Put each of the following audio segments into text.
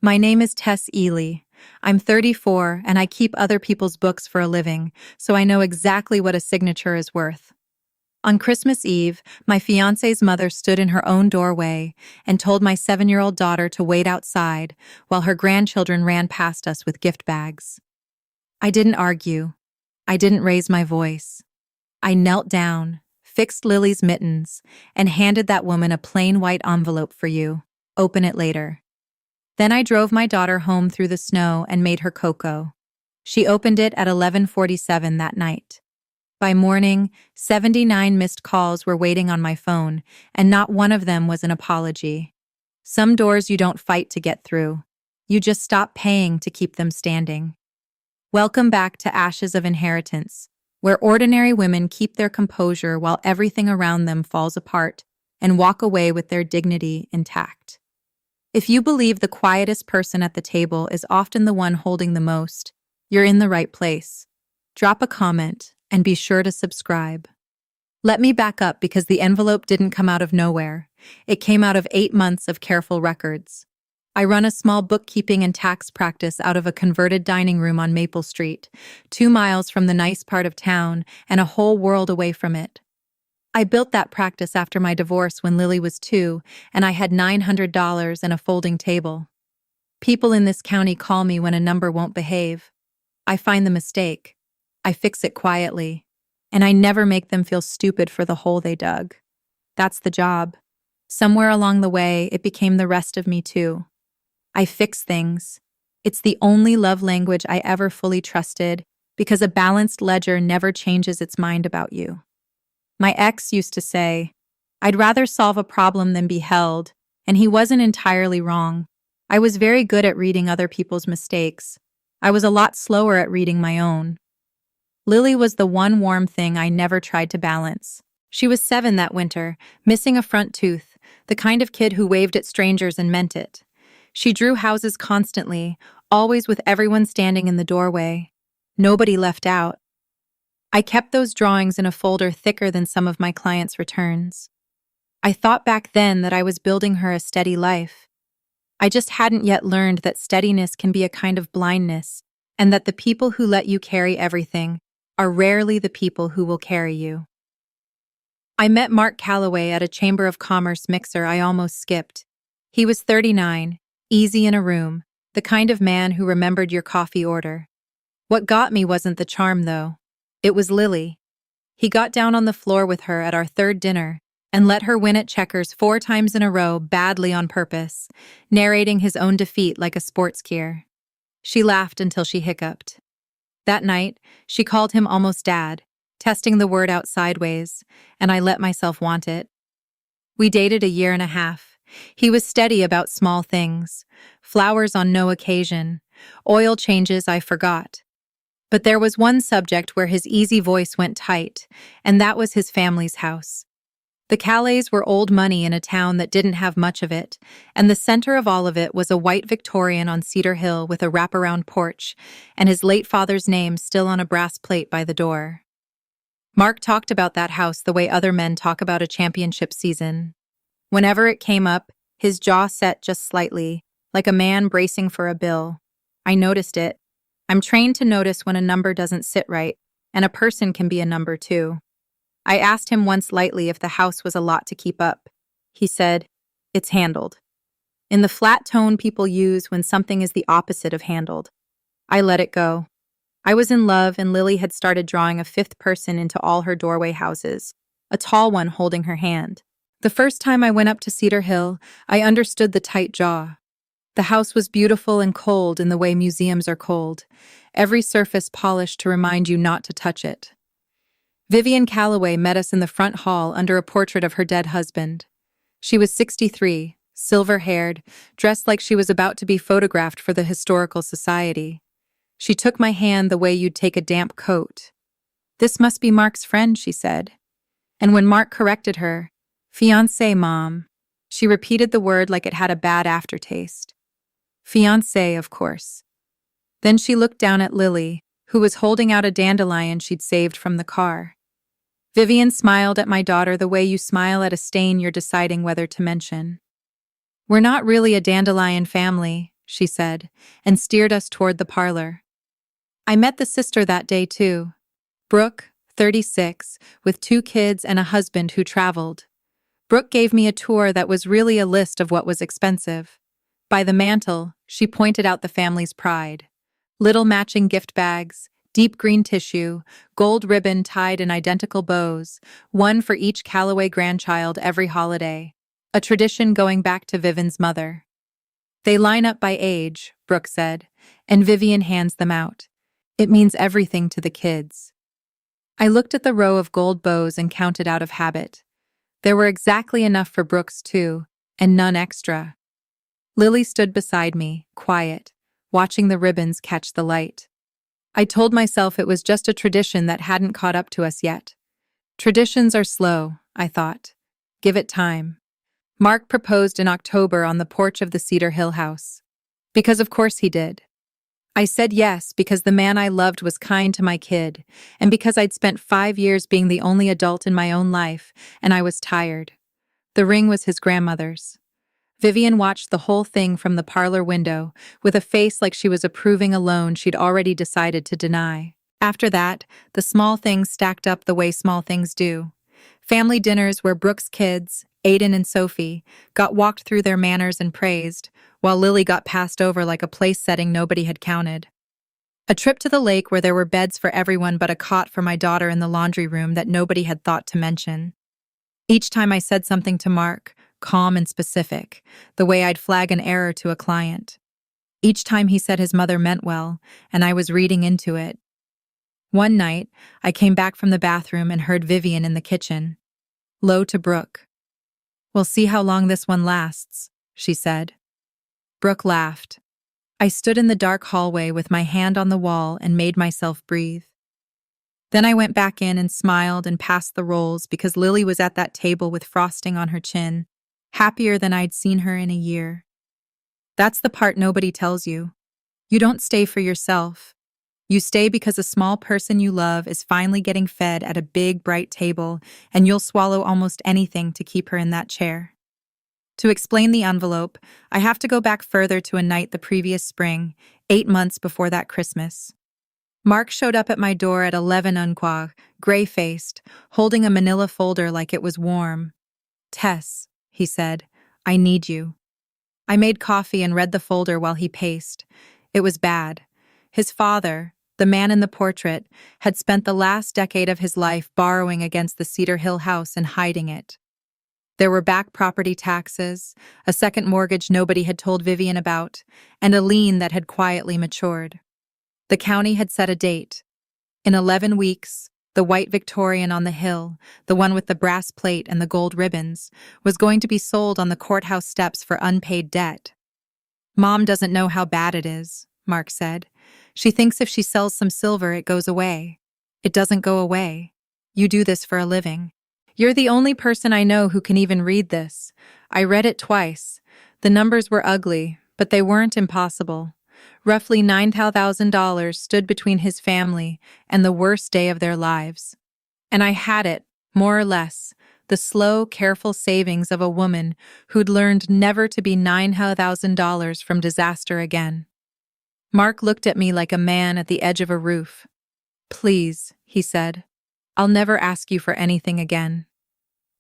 My name is Tess Eley. I'm 34 and I keep other people's books for a living, so I know exactly what a signature is worth. On Christmas Eve, my fiancé's mother stood in her own doorway and told my 7-year-old daughter to wait outside while her grandchildren ran past us with gift bags. I didn't argue. I didn't raise my voice. I knelt down, fixed Lily's mittens, and handed that woman a plain white envelope for you. Open it later. Then I drove my daughter home through the snow and made her cocoa. She opened it at 11:47 that night. By morning, 79 missed calls were waiting on my phone, and not one of them was an apology. Some doors you don't fight to get through. You just stop paying to keep them standing. Welcome back to Ashes of Inheritance, where ordinary women keep their composure while everything around them falls apart and walk away with their dignity intact. If you believe the quietest person at the table is often the one holding the most, you're in the right place. Drop a comment and be sure to subscribe. Let me back up because the envelope didn't come out of nowhere. It came out of 8 months of careful records. I run a small bookkeeping and tax practice out of a converted dining room on Maple Street, 2 miles from the nice part of town and a whole world away from it. I built that practice after my divorce when Lily was 2, and I had $900 and a folding table. People in this county call me when a number won't behave. I find the mistake. I fix it quietly. And I never make them feel stupid for the hole they dug. That's the job. Somewhere along the way, it became the rest of me too. I fix things. It's the only love language I ever fully trusted because a balanced ledger never changes its mind about you. My ex used to say, "I'd rather solve a problem than be held," and he wasn't entirely wrong. I was very good at reading other people's mistakes. I was a lot slower at reading my own. Lily was the one warm thing I never tried to balance. She was 7 that winter, missing a front tooth, the kind of kid who waved at strangers and meant it. She drew houses constantly, always with everyone standing in the doorway. Nobody left out. I kept those drawings in a folder thicker than some of my clients' returns. I thought back then that I was building her a steady life. I just hadn't yet learned that steadiness can be a kind of blindness, and that the people who let you carry everything are rarely the people who will carry you. I met Mark Calloway at a Chamber of Commerce mixer I almost skipped. He was 39, easy in a room, the kind of man who remembered your coffee order. What got me wasn't the charm, though. It was Lily. He got down on the floor with her at our 3rd dinner and let her win at checkers 4 times in a row badly on purpose, narrating his own defeat like a sports skier. She laughed until she hiccuped. That night, she called him almost dad, testing the word out sideways, and I let myself want it. We dated a year and a half. He was steady about small things, flowers on no occasion, oil changes I forgot. But there was one subject where his easy voice went tight, and that was his family's house. The Calleys were old money in a town that didn't have much of it, and the center of all of it was a white Victorian on Cedar Hill with a wraparound porch, and his late father's name still on a brass plate by the door. Mark talked about that house the way other men talk about a championship season. Whenever it came up, his jaw set just slightly, like a man bracing for a bill. I noticed it. I'm trained to notice when a number doesn't sit right, and a person can be a number too. I asked him once lightly if the house was a lot to keep up. He said, "It's handled." In the flat tone people use when something is the opposite of handled. I let it go. I was in love, and Lily had started drawing a 5th person into all her doorway houses, a tall one holding her hand. The first time I went up to Cedar Hill, I understood the tight jaw. The house was beautiful and cold in the way museums are cold, every surface polished to remind you not to touch it. Vivian Calloway met us in the front hall under a portrait of her dead husband. She was 63, silver-haired, dressed like she was about to be photographed for the Historical Society. She took my hand the way you'd take a damp coat. "This must be Mark's friend," she said. And when Mark corrected her, "Fiancé, Mom," she repeated the word like it had a bad aftertaste. "Fiancé, of course." Then she looked down at Lily, who was holding out a dandelion she'd saved from the car. Vivian smiled at my daughter the way you smile at a stain you're deciding whether to mention. "We're not really a dandelion family," she said, and steered us toward the parlor. I met the sister that day too. Brooke, 36, with 2 kids and a husband who traveled. Brooke gave me a tour that was really a list of what was expensive. By the mantel, she pointed out the family's pride. Little matching gift bags, deep green tissue, gold ribbon tied in identical bows, one for each Calloway grandchild every holiday. A tradition going back to Vivian's mother. They line up by age, Brooke said, and Vivian hands them out. It means everything to the kids. I looked at the row of gold bows and counted out of habit. There were exactly enough for Brooke's too, and none extra. Lily stood beside me, quiet, watching the ribbons catch the light. I told myself it was just a tradition that hadn't caught up to us yet. Traditions are slow, I thought. Give it time. Mark proposed in October on the porch of the Cedar Hill house. Because of course he did. I said yes because the man I loved was kind to my kid, and because I'd spent 5 years being the only adult in my own life, and I was tired. The ring was his grandmother's. Vivian watched the whole thing from the parlor window, with a face like she was approving a loan she'd already decided to deny. After that, the small things stacked up the way small things do. Family dinners where Brooke's kids, Aiden and Sophie, got walked through their manners and praised, while Lily got passed over like a place setting nobody had counted. A trip to the lake where there were beds for everyone but a cot for my daughter in the laundry room that nobody had thought to mention. Each time I said something to Mark, calm and specific, the way I'd flag an error to a client. Each time he said his mother meant well, and I was reading into it. One night, I came back from the bathroom and heard Vivian in the kitchen. Low to Brooke. "We'll see how long this one lasts," she said. Brooke laughed. I stood in the dark hallway with my hand on the wall and made myself breathe. Then I went back in and smiled and passed the rolls because Lily was at that table with frosting on her chin, happier than I'd seen her in a year. That's the part nobody tells you. You don't stay for yourself. You stay because a small person you love is finally getting fed at a big, bright table, and you'll swallow almost anything to keep her in that chair. To explain the envelope, I have to go back further to a night the previous spring, 8 months before that Christmas. Mark showed up at my door at 11 unquag, gray-faced, holding a manila folder like it was warm. "Tess," he said, "I need you." I made coffee and read the folder while he paced. It was bad. His father, the man in the portrait, had spent the last decade of his life borrowing against the Cedar Hill house and hiding it. There were back property taxes, a second mortgage nobody had told Vivian about, and a lien that had quietly matured. The county had set a date. In 11 weeks, the white Victorian on the hill, the one with the brass plate and the gold ribbons, was going to be sold on the courthouse steps for unpaid debt. "Mom doesn't know how bad it is," Mark said. "She thinks if she sells some silver, it goes away. It doesn't go away. You do this for a living. You're the only person I know who can even read this. I read it twice. The numbers were ugly, but they weren't impossible. Roughly $9,000 stood between his family and the worst day of their lives. And I had it, more or less, the slow, careful savings of a woman who'd learned never to be $9,000 from disaster again." Mark looked at me like a man at the edge of a roof. "Please," he said, "I'll never ask you for anything again."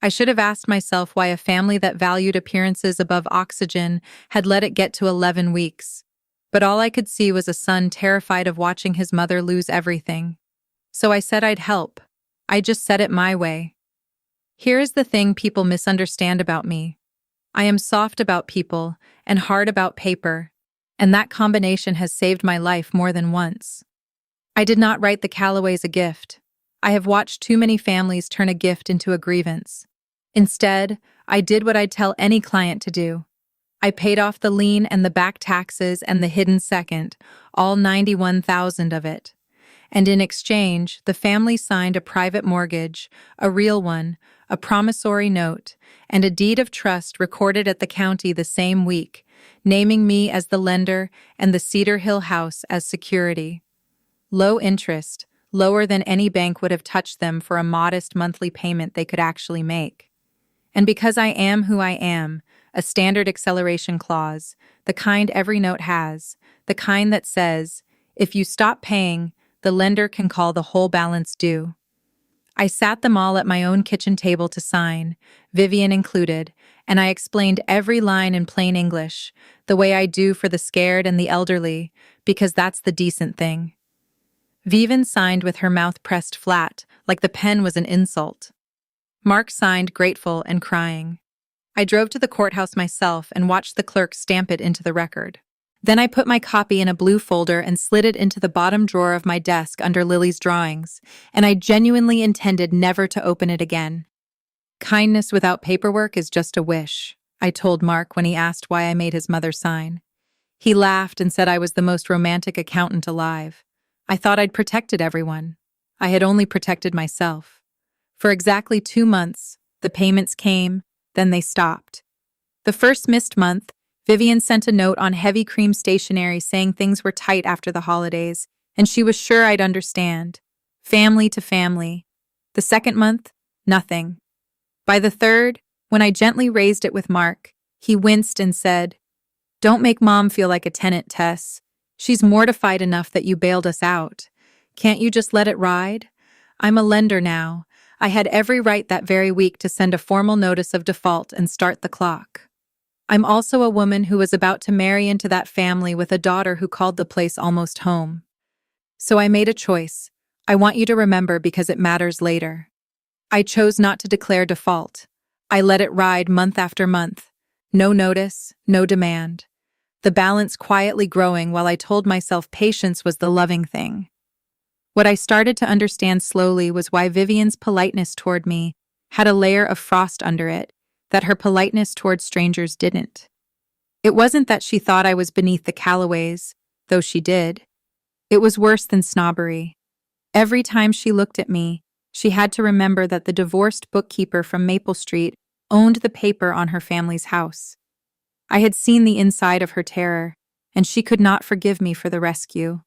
I should have asked myself why a family that valued appearances above oxygen had let it get to 11 weeks. But all I could see was a son terrified of watching his mother lose everything. So I said I'd help. I just said it my way. Here is the thing people misunderstand about me. I am soft about people and hard about paper, and that combination has saved my life more than once. I did not write the Callaways a gift. I have watched too many families turn a gift into a grievance. Instead, I did what I'd tell any client to do. I paid off the lien and the back taxes and the hidden second, all 91,000 of it. And in exchange, the family signed a private mortgage, a real one, a promissory note, and a deed of trust recorded at the county the same week, naming me as the lender and the Cedar Hill house as security. Low interest, lower than any bank would have touched them for a modest monthly payment they could actually make. And because I am who I am, a standard acceleration clause, the kind every note has, the kind that says, if you stop paying, the lender can call the whole balance due. I sat them all at my own kitchen table to sign, Vivian included, and I explained every line in plain English, the way I do for the scared and the elderly, because that's the decent thing. Vivian signed with her mouth pressed flat, like the pen was an insult. Mark signed, grateful and crying. I drove to the courthouse myself and watched the clerk stamp it into the record. Then I put my copy in a blue folder and slid it into the bottom drawer of my desk under Lily's drawings, and I genuinely intended never to open it again. Kindness without paperwork is just a wish, I told Mark when he asked why I made his mother sign. He laughed and said I was the most romantic accountant alive. I thought I'd protected everyone. I had only protected myself. For exactly 2 months, the payments came, then they stopped. The first missed month, Vivian sent a note on heavy cream stationery saying things were tight after the holidays, and she was sure I'd understand. Family to family. The second month, nothing. By the third, when I gently raised it with Mark, he winced and said, "Don't make Mom feel like a tenant, Tess. She's mortified enough that you bailed us out. Can't you just let it ride? I'm a lender now. I had every right that very week to send a formal notice of default and start the clock. I'm also a woman who was about to marry into that family with a daughter who called the place almost home. So I made a choice. I want you to remember because it matters later. I chose not to declare default. I let it ride month after month. No notice, no demand. The balance quietly growing while I told myself patience was the loving thing. What I started to understand slowly was why Vivian's politeness toward me had a layer of frost under it, that her politeness toward strangers didn't. It wasn't that she thought I was beneath the Callaways, though she did. It was worse than snobbery. Every time she looked at me, she had to remember that the divorced bookkeeper from Maple Street owned the paper on her family's house. I had seen the inside of her terror, and she could not forgive me for the rescue.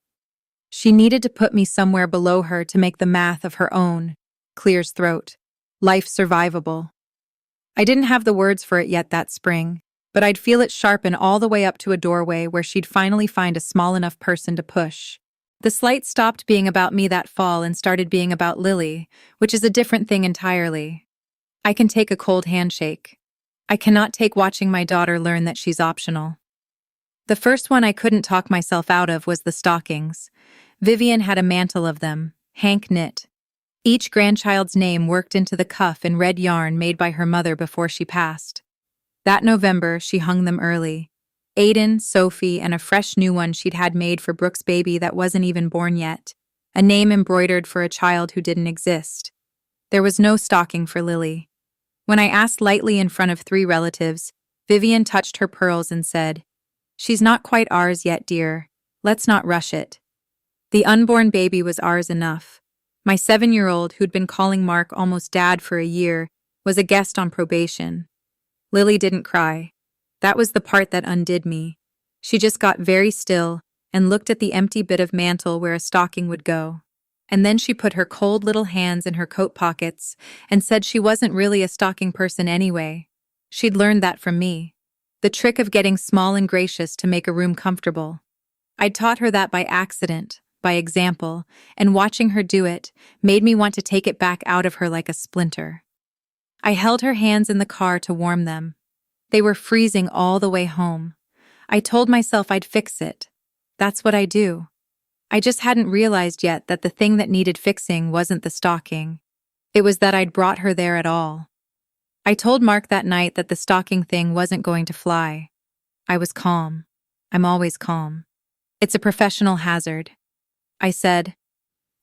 She needed to put me somewhere below her to make the math of her own, Clear's throat, life survivable. I didn't have the words for it yet that spring, but I'd feel it sharpen all the way up to a doorway where she'd finally find a small enough person to push. The slight stopped being about me that fall and started being about Lily, which is a different thing entirely. I can take a cold handshake. I cannot take watching my daughter learn that she's optional. The first one I couldn't talk myself out of was the stockings. Vivian had a mantle of them, Hank knit. Each grandchild's name worked into the cuff in red yarn made by her mother before she passed. That November, she hung them early. Aiden, Sophie, and a fresh new one she'd had made for Brooke's baby that wasn't even born yet, a name embroidered for a child who didn't exist. There was no stocking for Lily. When I asked lightly in front of 3 relatives, Vivian touched her pearls and said, "She's not quite ours yet, dear. Let's not rush it." The unborn baby was ours enough. My 7-year-old, who'd been calling Mark almost dad for a year, was a guest on probation. Lily didn't cry. That was the part that undid me. She just got very still and looked at the empty bit of mantle where a stocking would go. And then she put her cold little hands in her coat pockets and said she wasn't really a stocking person anyway. She'd learned that from me. The trick of getting small and gracious to make a room comfortable. I'd taught her that by accident, by example, and watching her do it made me want to take it back out of her like a splinter. I held her hands in the car to warm them. They were freezing all the way home. I told myself I'd fix it. That's what I do. I just hadn't realized yet that the thing that needed fixing wasn't the stocking. It was that I'd brought her there at all. I told Mark that night that the stocking thing wasn't going to fly. I was calm. I'm always calm. It's a professional hazard. I said,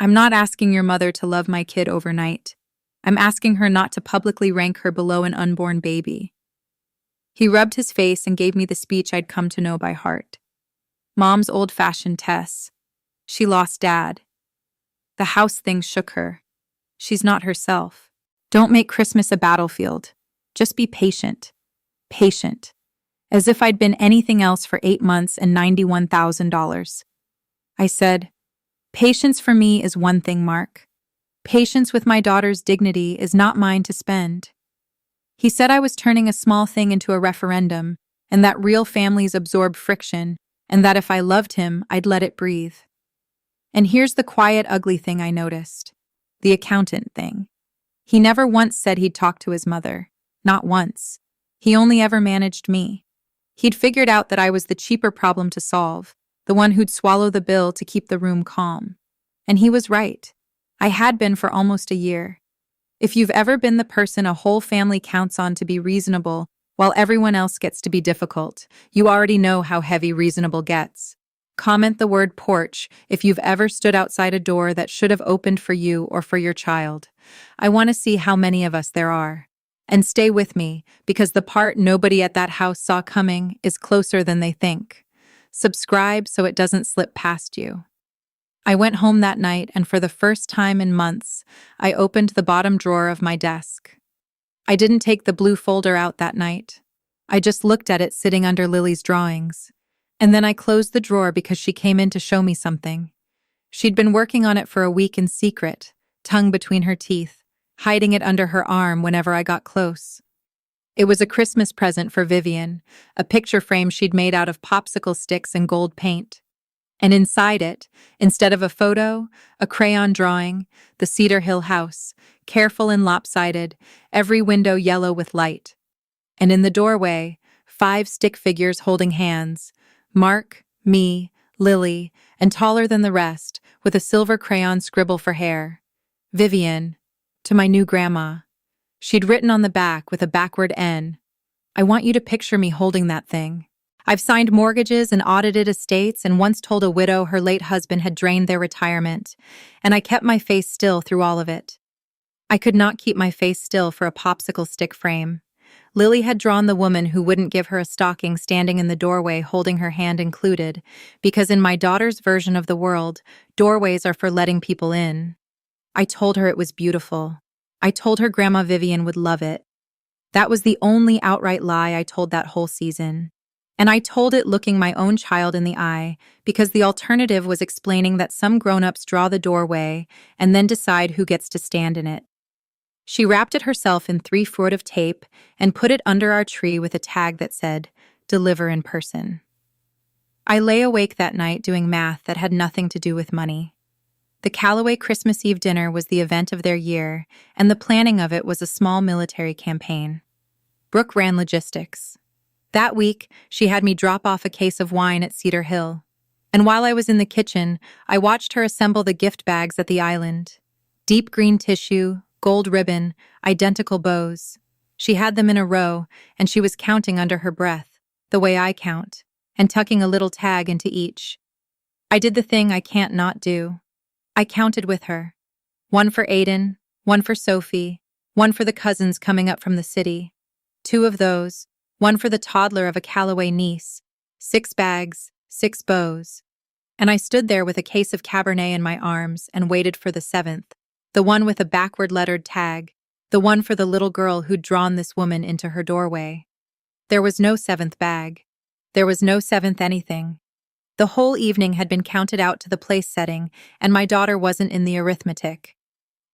"I'm not asking your mother to love my kid overnight. I'm asking her not to publicly rank her below an unborn baby." He rubbed his face and gave me the speech I'd come to know by heart. Mom's old-fashioned Tess. She lost Dad. The house thing shook her. She's not herself. Don't make Christmas a battlefield. Just be patient. Patient. As if I'd been anything else for 8 months and $91,000. I said, "Patience for me is one thing, Mark. Patience with my daughter's dignity is not mine to spend." He said I was turning a small thing into a referendum, and that real families absorb friction, and that if I loved him, I'd let it breathe. And here's the quiet, ugly thing I noticed. The accountant thing. He never once said he'd talk to his mother. Not once. He only ever managed me. He'd figured out that I was the cheaper problem to solve, the one who'd swallow the bill to keep the room calm. And he was right. I had been for almost a year. If you've ever been the person a whole family counts on to be reasonable, while everyone else gets to be difficult, you already know how heavy reasonable gets. Comment the word porch if you've ever stood outside a door that should have opened for you or for your child. I want to see how many of us there are. And stay with me, because the part nobody at that house saw coming is closer than they think. Subscribe so it doesn't slip past you. I went home that night, and for the first time in months, I opened the bottom drawer of my desk. I didn't take the blue folder out that night. I just looked at it sitting under Lily's drawings. And then I closed the drawer because she came in to show me something. She'd been working on it for a week in secret, tongue between her teeth, hiding it under her arm whenever I got close. It was a Christmas present for Vivian, a picture frame she'd made out of popsicle sticks and gold paint. And inside it, instead of a photo, a crayon drawing, the Cedar Hill house, careful and lopsided, every window yellow with light. And in the doorway, 5 stick figures holding hands, Mark, me, Lily, and taller than the rest, with a silver crayon scribble for hair. Vivian, to my new grandma. She'd written on the back with a backward N. I want you to picture me holding that thing. I've signed mortgages and audited estates and once told a widow her late husband had drained their retirement, and I kept my face still through all of it. I could not keep my face still for a popsicle stick frame. Lily had drawn the woman who wouldn't give her a stocking standing in the doorway holding her hand included, because in my daughter's version of the world, doorways are for letting people in. I told her it was beautiful. I told her Grandma Vivian would love it. That was the only outright lie I told that whole season. And I told it looking my own child in the eye, because the alternative was explaining that some grown-ups draw the doorway and then decide who gets to stand in it. She wrapped it herself in 3 foot of tape and put it under our tree with a tag that said, "Deliver in person." I lay awake that night doing math that had nothing to do with money. The Callaway Christmas Eve dinner was the event of their year, and the planning of it was a small military campaign. Brooke ran logistics. That week, she had me drop off a case of wine at Cedar Hill. And while I was in the kitchen, I watched her assemble the gift bags at the island. Deep green tissue, gold ribbon, identical bows. She had them in a row, and she was counting under her breath, the way I count, and tucking a little tag into each. I did the thing I can't not do. I counted with her. 1 for Aiden, 1 for Sophie, 1 for the cousins coming up from the city. 2 of those, 1 for the toddler of a Callaway niece. 6 bags, 6 bows. And I stood there with a case of Cabernet in my arms and waited for the 7th, the one with a backward lettered tag, the one for the little girl who'd drawn this woman into her doorway. There was no 7th bag. There was no 7th anything. The whole evening had been counted out to the place setting, and my daughter wasn't in the arithmetic.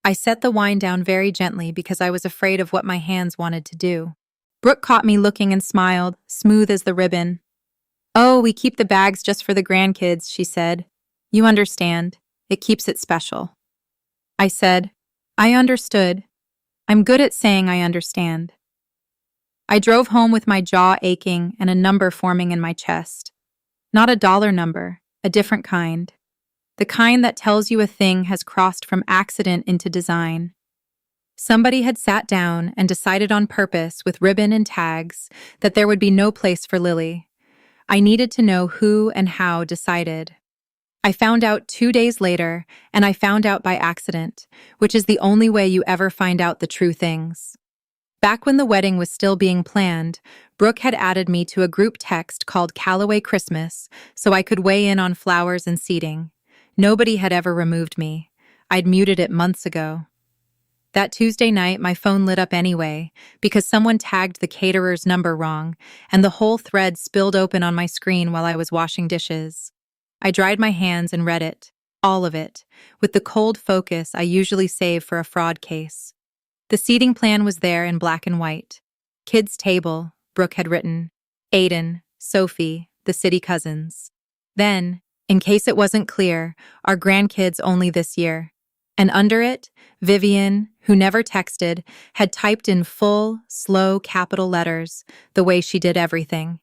I set the wine down very gently because I was afraid of what my hands wanted to do. Brooke caught me looking and smiled, smooth as the ribbon. "Oh, we keep the bags just for the grandkids," she said. "You understand. It keeps it special." I said, "I understood. I'm good at saying I understand." I drove home with my jaw aching and a number forming in my chest. Not a dollar number, a different kind. The kind that tells you a thing has crossed from accident into design. Somebody had sat down and decided on purpose with ribbon and tags that there would be no place for Lily. I needed to know who and how decided. I found out 2 days later, and I found out by accident, which is the only way you ever find out the true things. Back when the wedding was still being planned, Brooke had added me to a group text called Callaway Christmas so I could weigh in on flowers and seating. Nobody had ever removed me. I'd muted it months ago. That Tuesday night, my phone lit up anyway, because someone tagged the caterer's number wrong, and the whole thread spilled open on my screen while I was washing dishes. I dried my hands and read it, all of it, with the cold focus I usually save for a fraud case. The seating plan was there in black and white. Kids' table, Brooke had written. Aiden, Sophie, the city cousins. Then, in case it wasn't clear, our grandkids only this year. And under it, Vivian, who never texted, had typed in full, slow capital letters, the way she did everything.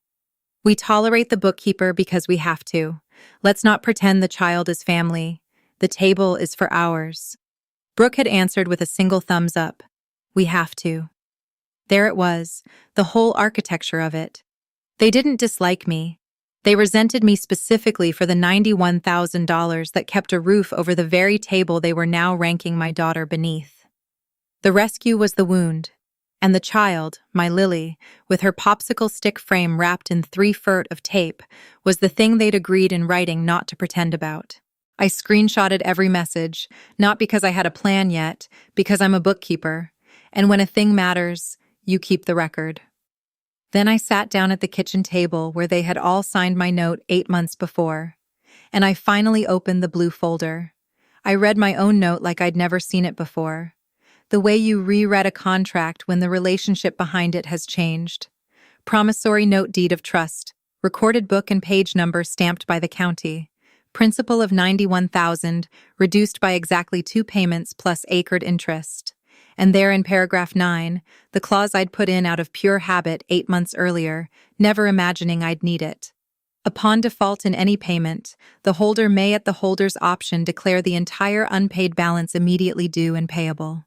We tolerate the bookkeeper because we have to. Let's not pretend the child is family. The table is for ours. Brooke had answered with a single thumbs up. We have to. There it was, the whole architecture of it. They didn't dislike me. They resented me specifically for the $91,000 that kept a roof over the very table they were now ranking my daughter beneath. The rescue was the wound, and the child, my Lily, with her popsicle stick frame wrapped in 3 feet of tape, was the thing they'd agreed in writing not to pretend about. I screenshotted every message, not because I had a plan yet, because I'm a bookkeeper, and when a thing matters, you keep the record. Then I sat down at the kitchen table where they had all signed my note 8 months before, and I finally opened the blue folder. I read my own note like I'd never seen it before. The way you reread a contract when the relationship behind it has changed. Promissory note deed of trust, recorded book and page number stamped by the county. Principal of $91,000, reduced by exactly 2 payments plus accrued interest. And there in paragraph 9, the clause I'd put in out of pure habit 8 months earlier, never imagining I'd need it. Upon default in any payment, the holder may at the holder's option declare the entire unpaid balance immediately due and payable.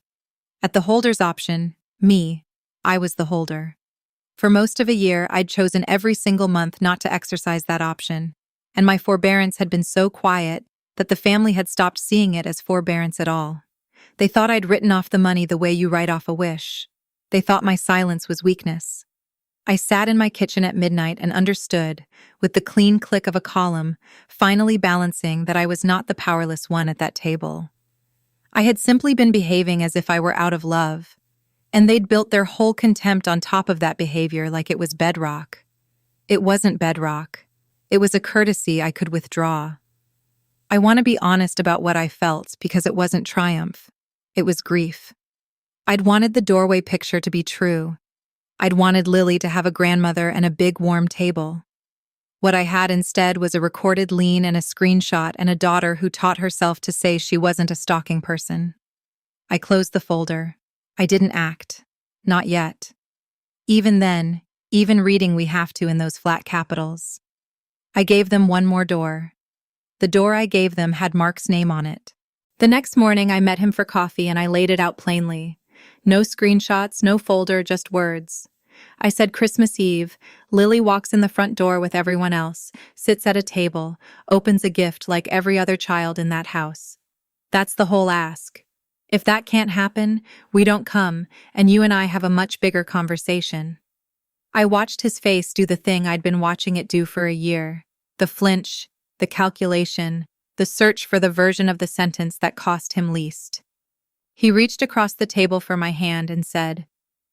At the holder's option, me, I was the holder. For most of a year, I'd chosen every single month not to exercise that option, and my forbearance had been so quiet that the family had stopped seeing it as forbearance at all. They thought I'd written off the money the way you write off a wish. They thought my silence was weakness. I sat in my kitchen at midnight and understood, with the clean click of a column, finally balancing that I was not the powerless one at that table. I had simply been behaving as if I were out of love, and they'd built their whole contempt on top of that behavior like it was bedrock. It wasn't bedrock. It was a courtesy I could withdraw. I want to be honest about what I felt because it wasn't triumph. It was grief. I'd wanted the doorway picture to be true. I'd wanted Lily to have a grandmother and a big warm table. What I had instead was a recorded lien and a screenshot and a daughter who taught herself to say she wasn't a stocking person. I closed the folder. I didn't act. Not yet. Even then, even reading we have to in those flat capitals. I gave them one more door. The door I gave them had Mark's name on it. The next morning, I met him for coffee and I laid it out plainly. No screenshots, no folder, just words. I said Christmas Eve, Lily walks in the front door with everyone else, sits at a table, opens a gift like every other child in that house. That's the whole ask. If that can't happen, we don't come, and you and I have a much bigger conversation. I watched his face do the thing I'd been watching it do for a year. The flinch, the calculation, the search for the version of the sentence that cost him least. He reached across the table for my hand and said,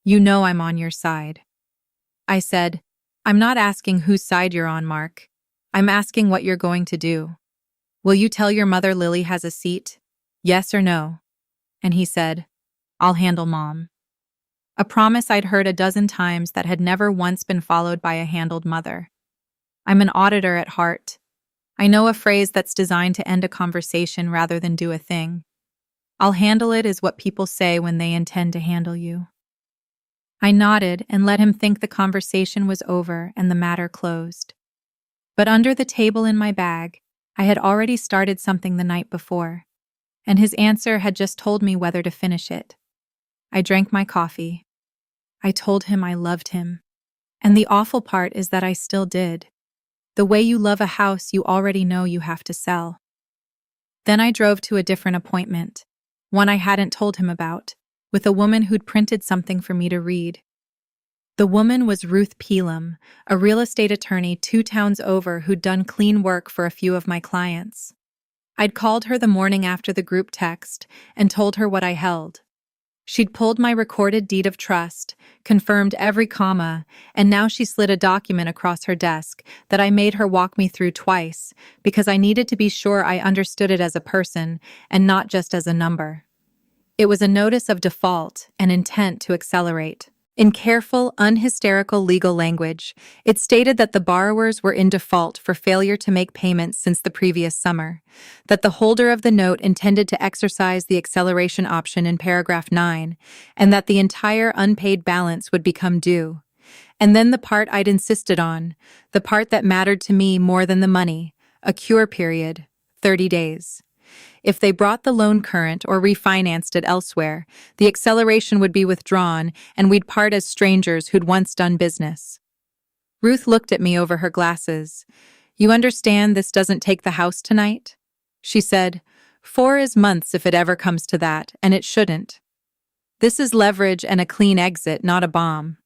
"You know I'm on your side." I said, "I'm not asking whose side you're on, Mark. I'm asking what you're going to do. Will you tell your mother Lily has a seat? Yes or no?" And he said, "I'll handle Mom." A promise I'd heard a dozen times that had never once been followed by a handled mother. I'm an auditor at heart. I know a phrase that's designed to end a conversation rather than do a thing. I'll handle it is what people say when they intend to handle you. I nodded and let him think the conversation was over and the matter closed. But under the table in my bag, I had already started something the night before, and his answer had just told me whether to finish it. I drank my coffee. I told him I loved him. And the awful part is that I still did. The way you love a house you already know you have to sell. Then I drove to a different appointment, one I hadn't told him about, with a woman who'd printed something for me to read. The woman was Ruth Pelam, a real estate attorney 2 towns over who'd done clean work for a few of my clients. I'd called her the morning after the group text and told her what I held. She'd pulled my recorded deed of trust, confirmed every comma, and now she slid a document across her desk that I made her walk me through twice because I needed to be sure I understood it as a person and not just as a number. It was a notice of default and intent to accelerate. In careful, unhysterical legal language, it stated that the borrowers were in default for failure to make payments since the previous summer, that the holder of the note intended to exercise the acceleration option in paragraph 9, and that the entire unpaid balance would become due. And then the part I'd insisted on, the part that mattered to me more than the money, a cure period, 30 days. If they brought the loan current or refinanced it elsewhere, the acceleration would be withdrawn and we'd part as strangers who'd once done business. Ruth looked at me over her glasses. "You understand this doesn't take the house tonight?" She said, "4 is months if it ever comes to that, and it shouldn't. This is leverage and a clean exit, not a bomb."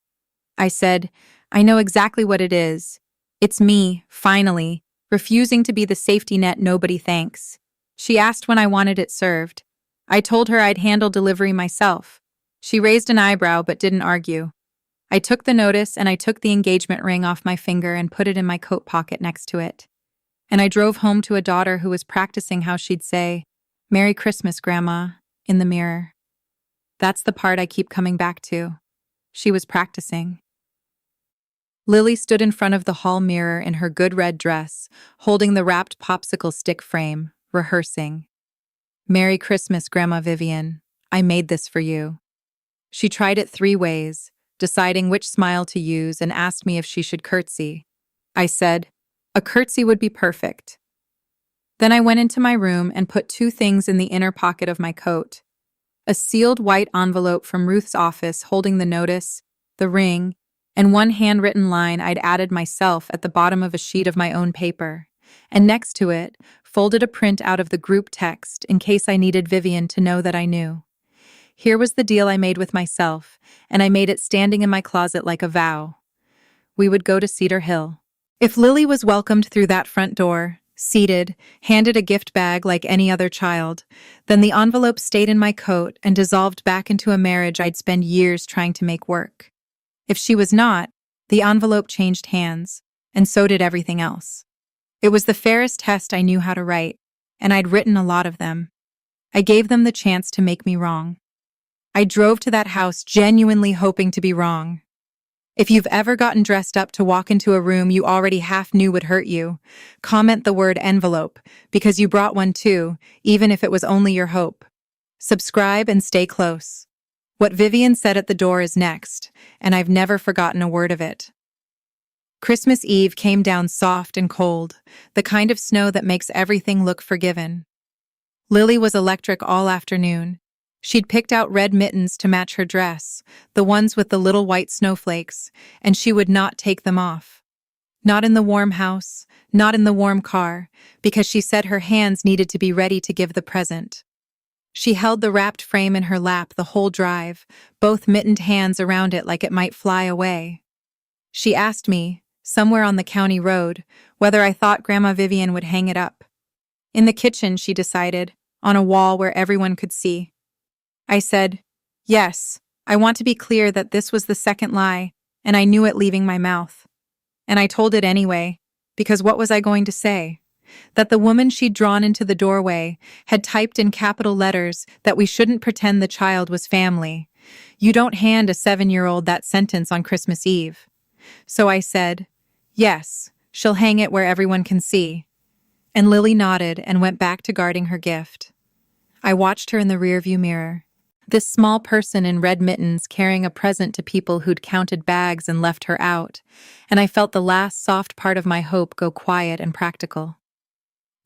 I said, "I know exactly what it is. It's me, finally, refusing to be the safety net nobody thanks." She asked when I wanted it served. I told her I'd handle delivery myself. She raised an eyebrow but didn't argue. I took the notice and I took the engagement ring off my finger and put it in my coat pocket next to it. And I drove home to a daughter who was practicing how she'd say, "Merry Christmas, Grandma," in the mirror. That's the part I keep coming back to. She was practicing. Lily stood in front of the hall mirror in her good red dress, holding the wrapped popsicle stick frame, rehearsing. "Merry Christmas, Grandma Vivian. I made this for you." She tried it 3 ways, deciding which smile to use, and asked me if she should curtsy. I said, "A curtsy would be perfect." Then I went into my room and put 2 things in the inner pocket of my coat. A sealed white envelope from Ruth's office holding the notice, the ring, and 1 handwritten line I'd added myself at the bottom of a sheet of my own paper. And next to it, folded a print out of the group text in case I needed Vivian to know that I knew. Here was the deal I made with myself, and I made it standing in my closet like a vow. We would go to Cedar Hill. If Lily was welcomed through that front door, seated, handed a gift bag like any other child, then the envelope stayed in my coat and dissolved back into a marriage I'd spend years trying to make work. If she was not, the envelope changed hands, and so did everything else. It was the fairest test I knew how to write, and I'd written a lot of them. I gave them the chance to make me wrong. I drove to that house genuinely hoping to be wrong. If you've ever gotten dressed up to walk into a room you already half knew would hurt you, comment the word envelope, because you brought one too, even if it was only your hope. Subscribe and stay close. What Vivian said at the door is next, and I've never forgotten a word of it. Christmas Eve came down soft and cold, the kind of snow that makes everything look forgiven. Lily was electric all afternoon. She'd picked out red mittens to match her dress, the ones with the little white snowflakes, and she would not take them off. Not in the warm house, not in the warm car, because she said her hands needed to be ready to give the present. She held the wrapped frame in her lap the whole drive, both mittened hands around it like it might fly away. She asked me, somewhere on the county road, whether I thought Grandma Vivian would hang it up. In the kitchen, she decided, on a wall where everyone could see. I said, "Yes, I want to be clear that this was the second lie, and I knew it leaving my mouth. And I told it anyway, because what was I going to say? That the woman she'd drawn into the doorway had typed in capital letters that we shouldn't pretend the child was family. You don't hand a 7-year-old that sentence on Christmas Eve." So I said, "Yes, she'll hang it where everyone can see." And Lily nodded and went back to guarding her gift. I watched her in the rearview mirror. This small person in red mittens carrying a present to people who'd counted bags and left her out, and I felt the last soft part of my hope go quiet and practical.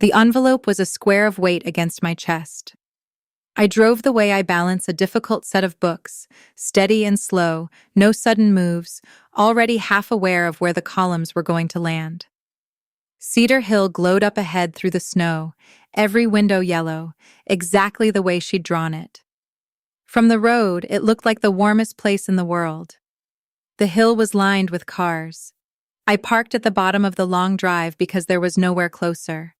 The envelope was a square of weight against my chest. I drove the way I balance a difficult set of books, steady and slow, no sudden moves, already half aware of where the columns were going to land. Cedar Hill glowed up ahead through the snow, every window yellow, exactly the way she'd drawn it. From the road, it looked like the warmest place in the world. The hill was lined with cars. I parked at the bottom of the long drive because there was nowhere closer.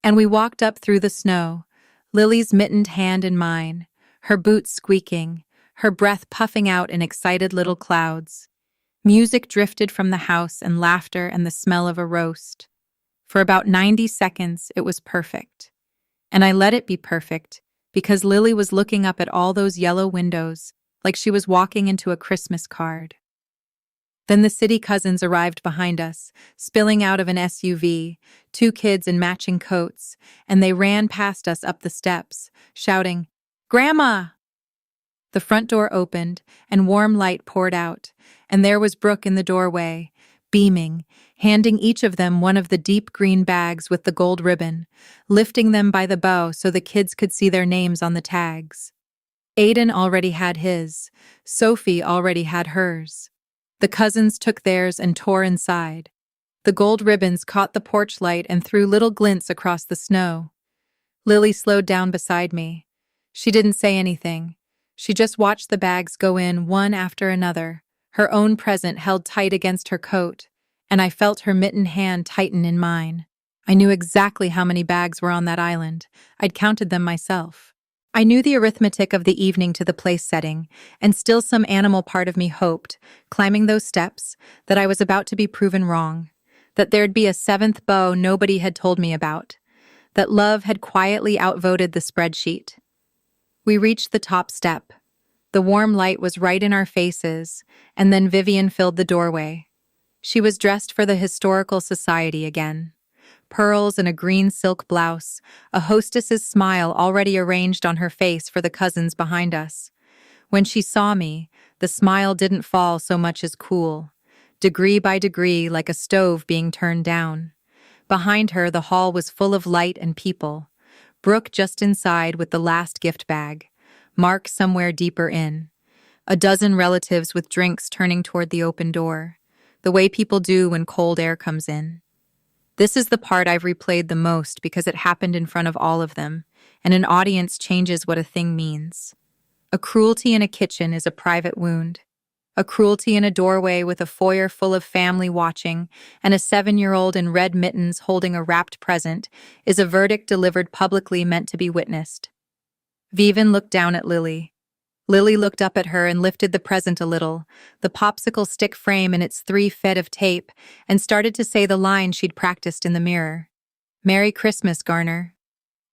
And we walked up through the snow, Lily's mittened hand in mine, her boots squeaking, her breath puffing out in excited little clouds. Music drifted from the house and laughter and the smell of a roast. For about 90 seconds, it was perfect. And I let it be perfect, because Lily was looking up at all those yellow windows, like she was walking into a Christmas card. Then the city cousins arrived behind us, spilling out of an SUV, two kids in matching coats, and they ran past us up the steps, shouting, "Grandma!" The front door opened, and warm light poured out, and there was Brooke in the doorway, beaming, handing each of them one of the deep green bags with the gold ribbon, lifting them by the bow so the kids could see their names on the tags. Aiden already had his. Sophie already had hers. The cousins took theirs and tore inside. The gold ribbons caught the porch light and threw little glints across the snow. Lily slowed down beside me. She didn't say anything. She just watched the bags go in one after another, her own present held tight against her coat, and I felt her mittened hand tighten in mine. I knew exactly how many bags were on that island. I'd counted them myself. I knew the arithmetic of the evening to the place setting, and still some animal part of me hoped, climbing those steps, that I was about to be proven wrong, that there'd be a seventh bow nobody had told me about, that love had quietly outvoted the spreadsheet. We reached the top step. The warm light was right in our faces, and then Vivian filled the doorway. She was dressed for the historical society again. Pearls and a green silk blouse, a hostess's smile already arranged on her face for the cousins behind us. When she saw me, the smile didn't fall so much as cool, degree by degree like a stove being turned down. Behind her, the hall was full of light and people. Brooke just inside with the last gift bag, Mark somewhere deeper in. A dozen relatives with drinks turning toward the open door, the way people do when cold air comes in. This is the part I've replayed the most because it happened in front of all of them, and an audience changes what a thing means. A cruelty in a kitchen is a private wound. A cruelty in a doorway with a foyer full of family watching and a 7-year-old in red mittens holding a wrapped present is a verdict delivered publicly meant to be witnessed. Vivian looked down at Lily. Lily looked up at her and lifted the present a little, the popsicle stick frame and its 3 feet of tape, and started to say the line she'd practiced in the mirror. "Merry Christmas, Garner."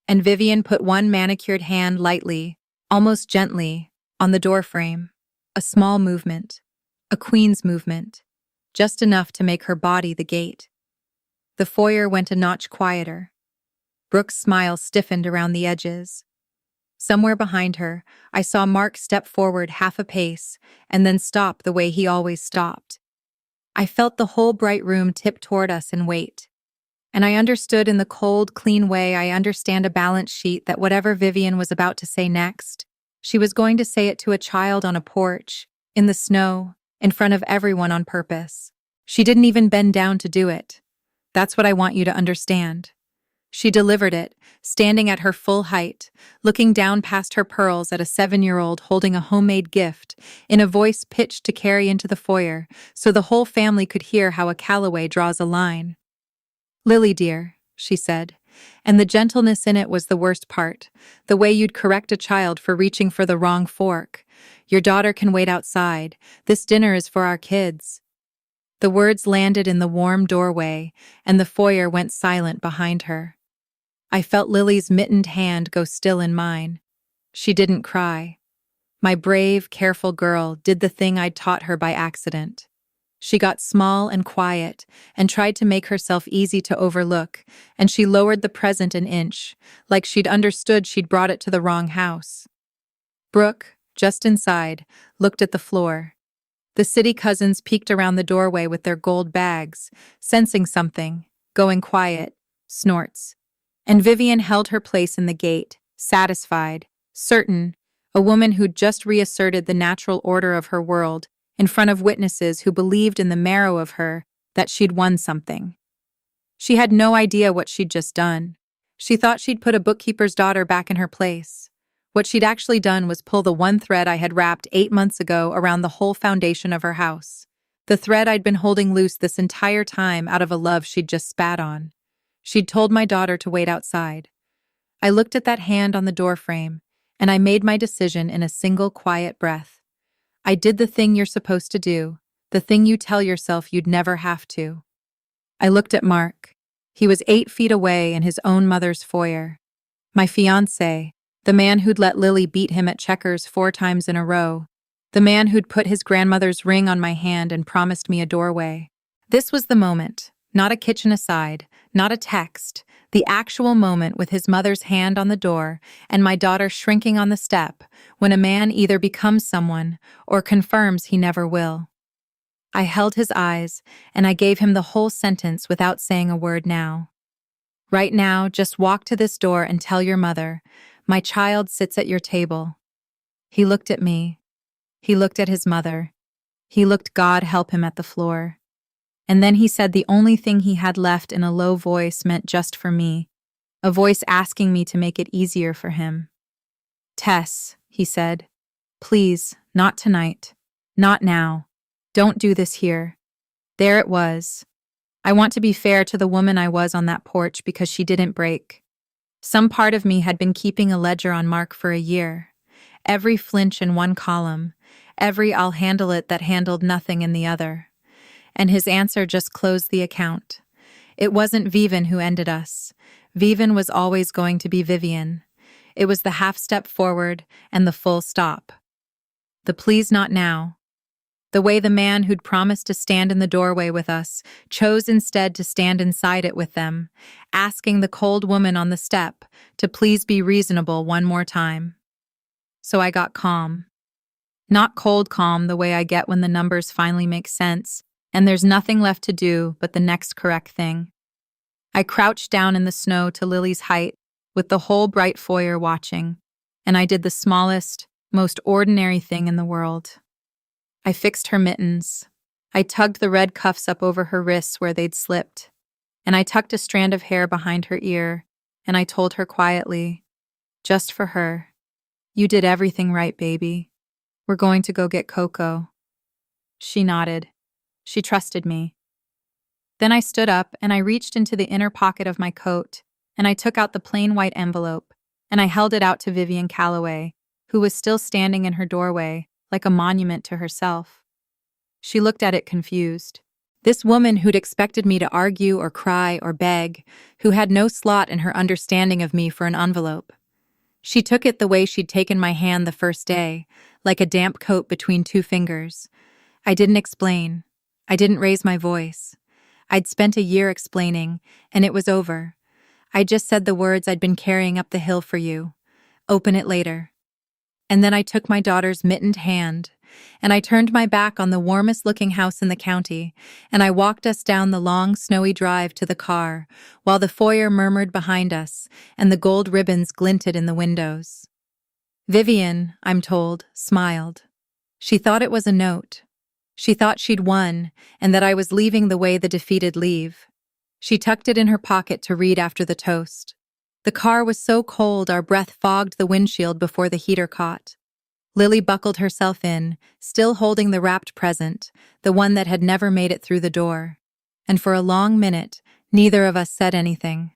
And Vivian put one manicured hand lightly, almost gently, on the doorframe. A small movement. A queen's movement. Just enough to make her body the gate. The foyer went a notch quieter. Brooke's smile stiffened around the edges. Somewhere behind her, I saw Mark step forward half a pace and then stop the way he always stopped. I felt the whole bright room tip toward us and wait. And I understood in the cold, clean way I understand a balance sheet that whatever Vivian was about to say next, she was going to say it to a child on a porch, in the snow, in front of everyone on purpose. She didn't even bend down to do it. That's what I want you to understand. She delivered it, standing at her full height, looking down past her pearls at a 7-year-old holding a homemade gift, in a voice pitched to carry into the foyer, so the whole family could hear how a Callaway draws a line. "Lily, dear," she said, and the gentleness in it was the worst part, the way you'd correct a child for reaching for the wrong fork. "Your daughter can wait outside. This dinner is for our kids." The words landed in the warm doorway, and the foyer went silent behind her. I felt Lily's mittened hand go still in mine. She didn't cry. My brave, careful girl did the thing I'd taught her by accident. She got small and quiet and tried to make herself easy to overlook, and she lowered the present an inch, like she'd understood she'd brought it to the wrong house. Brooke, just inside, looked at the floor. The city cousins peeked around the doorway with their gold bags, sensing something, going quiet, snorts. And Vivian held her place in the gate, satisfied, certain, a woman who'd just reasserted the natural order of her world, in front of witnesses who believed in the marrow of her that she'd won something. She had no idea what she'd just done. She thought she'd put a bookkeeper's daughter back in her place. What she'd actually done was pull the one thread I had wrapped 8 months ago around the whole foundation of her house. The thread I'd been holding loose this entire time out of a love she'd just spat on. She'd told my daughter to wait outside. I looked at that hand on the doorframe, and I made my decision in a single quiet breath. I did the thing you're supposed to do, the thing you tell yourself you'd never have to. I looked at Mark. He was 8 feet away in his own mother's foyer. My fiancé, the man who'd let Lily beat him at checkers 4 times in a row. The man who'd put his grandmother's ring on my hand and promised me a doorway. This was the moment, not a kitchen aside, not a text, the actual moment with his mother's hand on the door and my daughter shrinking on the step, when a man either becomes someone or confirms he never will. I held his eyes, and I gave him the whole sentence without saying a word now. Right now, just walk to this door and tell your mother, my child sits at your table. He looked at me. He looked at his mother. He looked God help him at the floor. And then he said the only thing he had left in a low voice meant just for me, a voice asking me to make it easier for him. Tess, he said, please, not tonight. Not now. Don't do this here. There it was. I want to be fair to the woman I was on that porch because she didn't break. Some part of me had been keeping a ledger on Mark for a year. Every flinch in one column, every I'll handle it that handled nothing in the other. And his answer just closed the account. It wasn't Vivian who ended us. Vivian was always going to be Vivian. It was the half step forward and the full stop. The please not now. The way the man who'd promised to stand in the doorway with us chose instead to stand inside it with them, asking the cold woman on the step to please be reasonable one more time. So I got calm. Not cold calm the way I get when the numbers finally make sense, and there's nothing left to do but the next correct thing. I crouched down in the snow to Lily's height, with the whole bright foyer watching, and I did the smallest, most ordinary thing in the world. I fixed her mittens. I tugged the red cuffs up over her wrists where they'd slipped, and I tucked a strand of hair behind her ear, and I told her quietly, just for her, you did everything right, baby. We're going to go get Coco. She nodded. She trusted me. Then I stood up and I reached into the inner pocket of my coat, and I took out the plain white envelope, and I held it out to Vivian Calloway, who was still standing in her doorway, like a monument to herself. She looked at it confused. This woman who'd expected me to argue or cry or beg, who had no slot in her understanding of me for an envelope. She took it the way she'd taken my hand the first day, like a damp coat between two fingers. I didn't explain. I didn't raise my voice. I'd spent a year explaining, and it was over. I just said the words I'd been carrying up the hill for you. Open it later. And then I took my daughter's mittened hand, and I turned my back on the warmest-looking house in the county, and I walked us down the long, snowy drive to the car, while the foyer murmured behind us, and the gold ribbons glinted in the windows. Vivian, I'm told, smiled. She thought it was a note. She thought she'd won, and that I was leaving the way the defeated leave. She tucked it in her pocket to read after the toast. The car was so cold our breath fogged the windshield before the heater caught. Lily buckled herself in, still holding the wrapped present, the one that had never made it through the door. And for a long minute, neither of us said anything.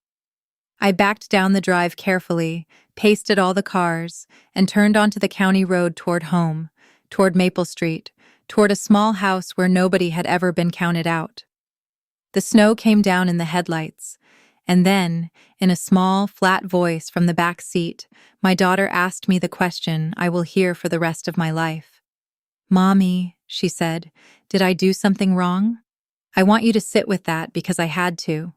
I backed down the drive carefully, pasted all the cars, and turned onto the county road toward home, toward Maple Street, toward a small house where nobody had ever been counted out. The snow came down in the headlights, and then, in a small, flat voice from the back seat, my daughter asked me the question I will hear for the rest of my life. Mommy, she said, did I do something wrong? I want you to sit with that because I had to.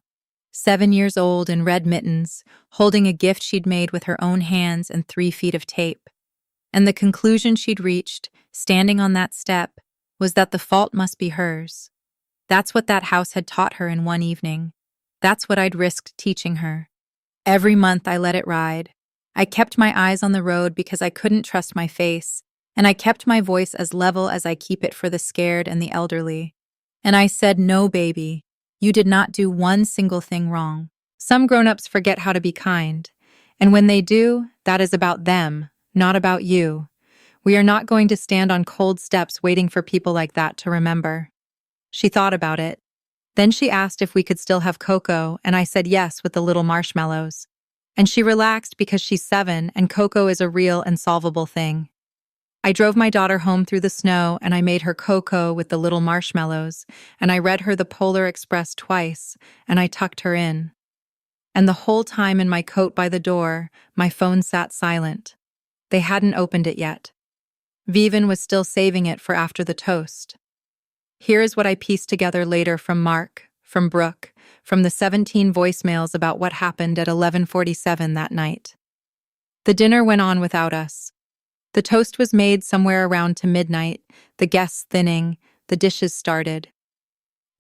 7 years old in red mittens, holding a gift she'd made with her own hands and 3 feet of tape. And the conclusion she'd reached, standing on that step, was that the fault must be hers. That's what that house had taught her in one evening. That's what I'd risked teaching her. Every month I let it ride. I kept my eyes on the road because I couldn't trust my face, and I kept my voice as level as I keep it for the scared and the elderly. And I said, no, baby, you did not do one single thing wrong. Some grown-ups forget how to be kind, and when they do, that is about them, not about you. We are not going to stand on cold steps waiting for people like that to remember. She thought about it. Then she asked if we could still have cocoa, and I said yes with the little marshmallows. And she relaxed because she's 7 and cocoa is a real and solvable thing. I drove my daughter home through the snow and I made her cocoa with the little marshmallows, and I read her the Polar Express twice, and I tucked her in. And the whole time in my coat by the door, my phone sat silent. They hadn't opened it yet. Vivian was still saving it for after the toast. Here is what I pieced together later from Mark, from Brooke, from the 17 voicemails about what happened at 11:47 that night. The dinner went on without us. The toast was made somewhere around to midnight, the guests thinning, the dishes started.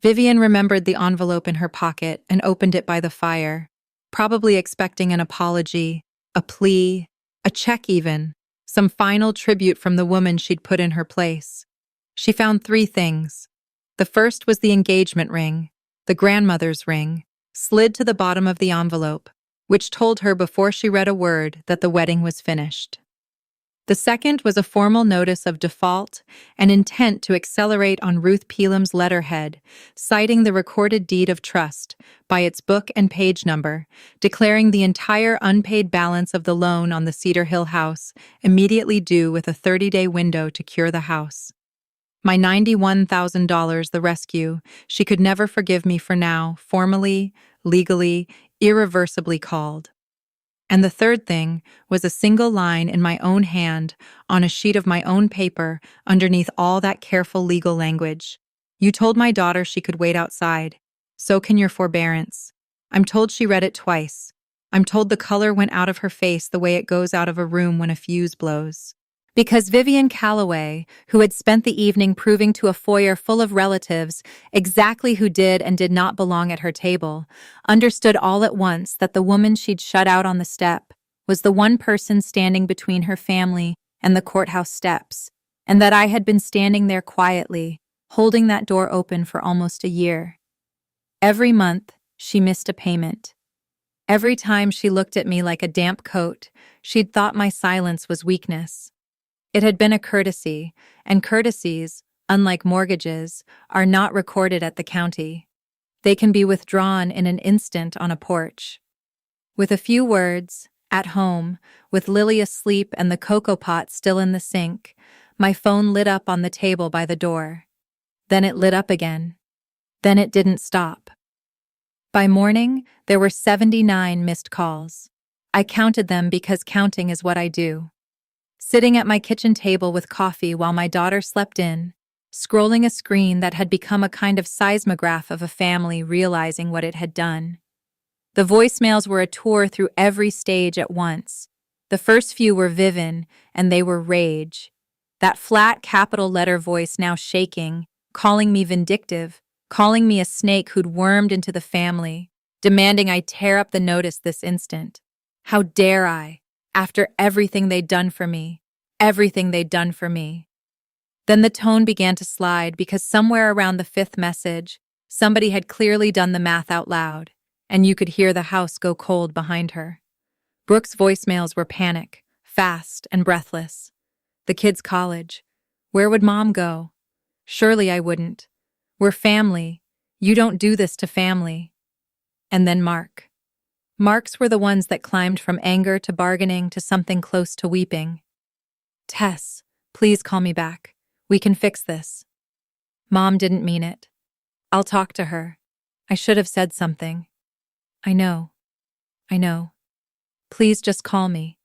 Vivian remembered the envelope in her pocket and opened it by the fire, probably expecting an apology, a plea, a check even, some final tribute from the woman she'd put in her place. She found 3 things. The first was the engagement ring, the grandmother's ring, slid to the bottom of the envelope, which told her before she read a word that the wedding was finished. The second was a formal notice of default and intent to accelerate on Ruth Pelam's letterhead, citing the recorded deed of trust by its book and page number, declaring the entire unpaid balance of the loan on the Cedar Hill house immediately due with a 30-day window to cure the house. My $91,000, the rescue, she could never forgive me for now, formally, legally, irreversibly called. And the third thing was a single line in my own hand on a sheet of my own paper underneath all that careful legal language. You told my daughter she could wait outside. So can your forbearance. I'm told she read it twice. I'm told the color went out of her face the way it goes out of a room when a fuse blows. Because Vivian Calloway, who had spent the evening proving to a foyer full of relatives exactly who did and did not belong at her table, understood all at once that the woman she'd shut out on the step was the one person standing between her family and the courthouse steps, and that I had been standing there quietly, holding that door open for almost a year. Every month, she missed a payment. Every time she looked at me like a damp coat, she'd thought my silence was weakness. It had been a courtesy, and courtesies, unlike mortgages, are not recorded at the county. They can be withdrawn in an instant on a porch. With a few words, at home, with Lily asleep and the cocoa pot still in the sink, my phone lit up on the table by the door. Then it lit up again. Then it didn't stop. By morning, there were 79 missed calls. I counted them because counting is what I do. Sitting at my kitchen table with coffee while my daughter slept in, scrolling a screen that had become a kind of seismograph of a family realizing what it had done. The voicemails were a tour through every stage at once. The first few were Vivian, and they were rage. That flat capital letter voice now shaking, calling me vindictive, calling me a snake who'd wormed into the family, demanding I tear up the notice this instant. How dare I? After everything they'd done for me, everything they'd done for me. Then the tone began to slide because somewhere around the 5th message, somebody had clearly done the math out loud, and you could hear the house go cold behind her. Brooke's voicemails were panic, fast and breathless. The kids' college. Where would Mom go? Surely I wouldn't. We're family. You don't do this to family. And then Mark. Marks were the ones that climbed from anger to bargaining to something close to weeping. Tess, please call me back. We can fix this. Mom didn't mean it. I'll talk to her. I should have said something. I know. Please just call me.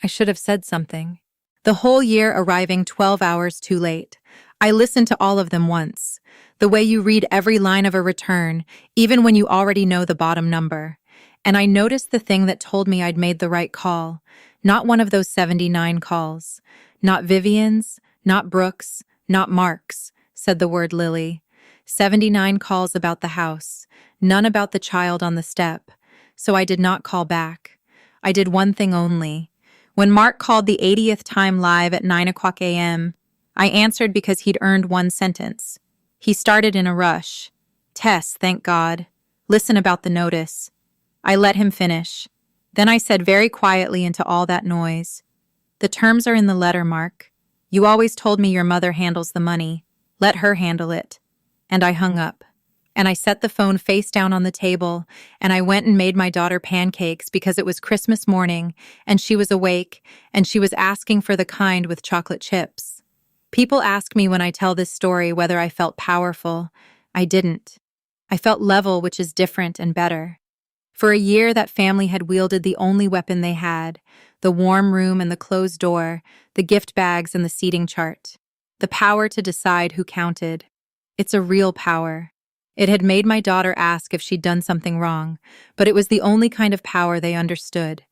I should have said something. The whole year arriving 12 hours too late. I listened to all of them once. The way you read every line of a return, even when you already know the bottom number. And I noticed the thing that told me I'd made the right call. Not one of those 79 calls. Not Vivian's, not Brooke's, not Mark's, said the word Lily. 79 calls about the house, none about the child on the step. So I did not call back. I did one thing only. When Mark called the 80th time live at 9:00 a.m., I answered because he'd earned one sentence. He started in a rush. Tess, thank God. Listen about the notice. I let him finish. Then I said very quietly into all that noise, the terms are in the letter, Mark. You always told me your mother handles the money. Let her handle it. And I hung up. And I set the phone face down on the table, and I went and made my daughter pancakes because it was Christmas morning, and she was awake, and she was asking for the kind with chocolate chips. People ask me when I tell this story whether I felt powerful. I didn't. I felt level, which is different and better. For a year, that family had wielded the only weapon they had: the warm room and the closed door, the gift bags and the seating chart. The power to decide who counted. It's a real power. It had made my daughter ask if she'd done something wrong, but it was the only kind of power they understood.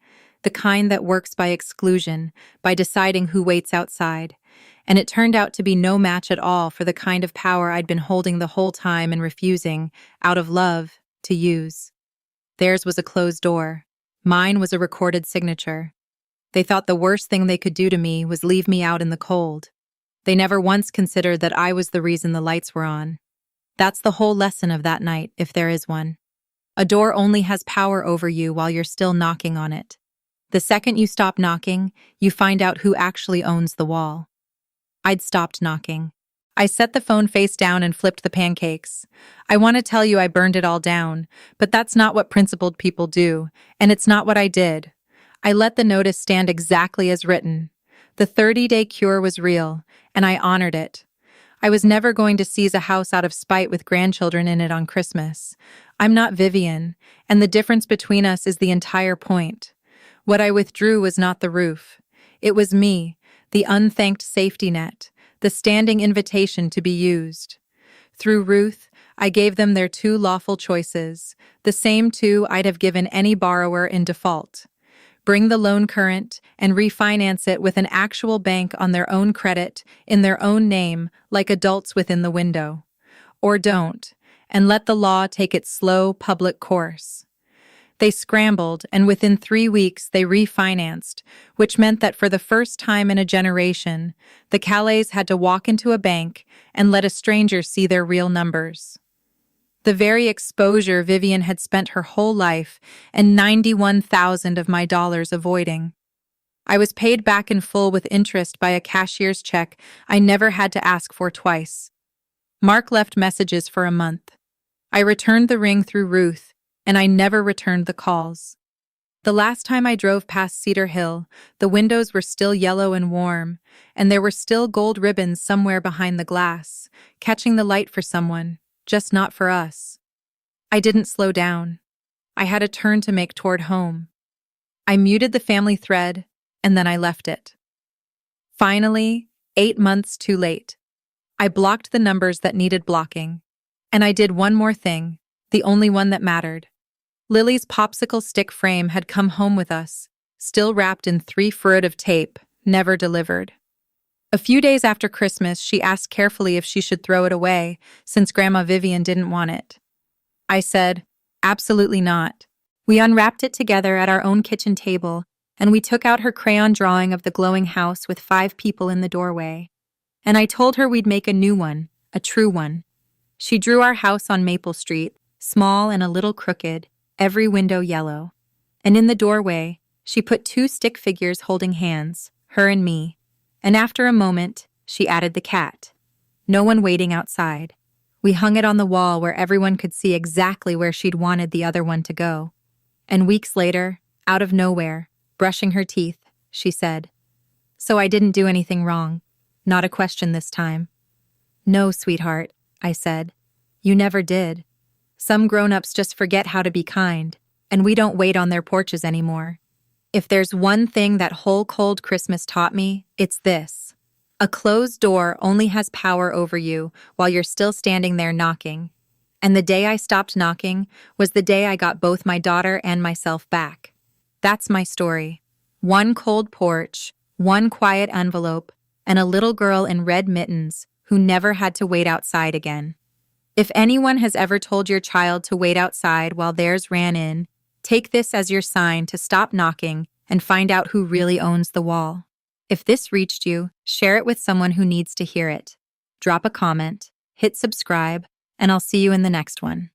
The kind that works by exclusion, by deciding who waits outside. And it turned out to be no match at all for the kind of power I'd been holding the whole time and refusing, out of love, to use. Theirs was a closed door. Mine was a recorded signature. They thought the worst thing they could do to me was leave me out in the cold. They never once considered that I was the reason the lights were on. That's the whole lesson of that night, if there is one. A door only has power over you while you're still knocking on it. The second you stop knocking, you find out who actually owns the wall. I'd stopped knocking. I set the phone face down and flipped the pancakes. I want to tell you I burned it all down, but that's not what principled people do, and it's not what I did. I let the notice stand exactly as written. The 30-day cure was real, and I honored it. I was never going to seize a house out of spite with grandchildren in it on Christmas. I'm not Vivian, and the difference between us is the entire point. What I withdrew was not the roof. It was me, the unthanked safety net, the standing invitation to be used. Through Ruth, I gave them their two lawful choices, the same two I'd have given any borrower in default. Bring the loan current and refinance it with an actual bank on their own credit, in their own name, like adults within the window. Or don't, and let the law take its slow, public course. They scrambled, and within 3 weeks they refinanced, which meant that for the first time in a generation, the Calays had to walk into a bank and let a stranger see their real numbers. The very exposure Vivian had spent her whole life and 91,000 of my dollars avoiding. I was paid back in full with interest by a cashier's check I never had to ask for twice. Mark left messages for a month. I returned the ring through Ruth, and I never returned the calls. The last time I drove past Cedar Hill, the windows were still yellow and warm, and there were still gold ribbons somewhere behind the glass, catching the light for someone, just not for us. I didn't slow down. I had a turn to make toward home. I muted the family thread, and then I left it. Finally, 8 months too late. I blocked the numbers that needed blocking. And I did one more thing, the only one that mattered. Lily's popsicle stick frame had come home with us, still wrapped in 3 foot of tape, never delivered. A few days after Christmas, she asked carefully if she should throw it away, since Grandma Vivian didn't want it. I said, absolutely not. We unwrapped it together at our own kitchen table, and we took out her crayon drawing of the glowing house with 5 people in the doorway. And I told her we'd make a new one, a true one. She drew our house on Maple Street, small and a little crooked, every window yellow. And in the doorway, she put 2 stick figures holding hands, her and me. And after a moment, she added the cat. No one waiting outside. We hung it on the wall where everyone could see exactly where she'd wanted the other one to go. And weeks later, out of nowhere, brushing her teeth, she said, "So I didn't do anything wrong. Not a question this time." "No, sweetheart," I said. "You never did. Some grown-ups just forget how to be kind, and we don't wait on their porches anymore. If there's one thing that whole cold Christmas taught me, it's this. A closed door only has power over you while you're still standing there knocking. And the day I stopped knocking was the day I got both my daughter and myself back. That's my story. 1 cold porch, 1 quiet envelope, and a little girl in red mittens who never had to wait outside again. If anyone has ever told your child to wait outside while theirs ran in, take this as your sign to stop knocking and find out who really owns the wall. If this reached you, share it with someone who needs to hear it. Drop a comment, hit subscribe, and I'll see you in the next one.